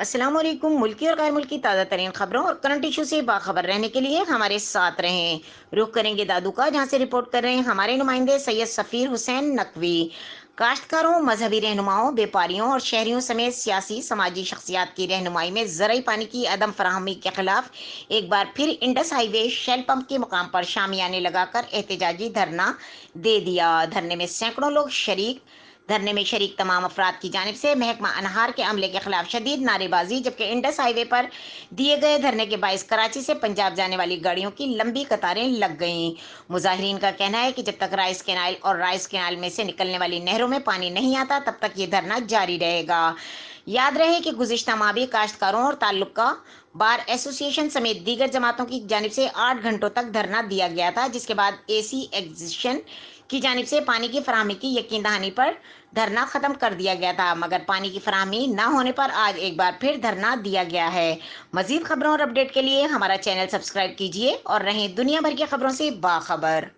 अस्सलाम वालेकुम। मुल्की और गैर मुल्की ताज़ा तरीन खबरों और करंट इशू से बाखबर रहने के लिए हमारे साथ रहें। रुख करेंगे दादू का, जहां से रिपोर्ट कर रहे हैं हमारे नुमाइंदे सैयद सफ़ीर हुसैन नकवी। काश्तकारों, मजहबी रहनुमाओं, व्यापारियों और शहरियों समेत सियासी समाजी शख्सियात की रहनुमाई में ज़रूरी पानी की अदम फराहमी के खिलाफ एक बार फिर इंडस हाईवे शेल पंप के मुकाम पर शामियाने लगाकर एहतजाजी धरना दे दिया। धरने में सैकड़ों लोग शरीक धरने में शरीक तमाम अफराद की जानिब से महकमा अनहार के अमले के खिलाफ शदीद नारेबाजी, जबकि इंडस हाईवे पर दिए गए धरने के बायस कराची से पंजाब जाने वाली गाड़ियों की लंबी कतारें लग गईं। मुजाहिरीन का कहना है कि जब तक राइस कैनाल और राइस कैनाल में से निकलने वाली नहरों में पानी नहीं आता तब तक ये धरना जारी रहेगा। याद रहे कि गुज़िश्ता माह भी काश्तकारों और ताल्लुका बार एसोसिएशन समेत दीगर जमातों की जानिब से 8 घंटों तक धरना दिया गया था, जिसके बाद एसी एग्जिशन की जानिब से पानी की फराहमी की यकीन दहानी पर धरना खत्म कर दिया गया था, मगर पानी की फराहमी न होने पर आज एक बार फिर धरना दिया गया है। मजीद खबरों और अपडेट के लिए हमारा चैनल सब्सक्राइब कीजिए और रहें दुनिया भर की खबरों से बाखबर।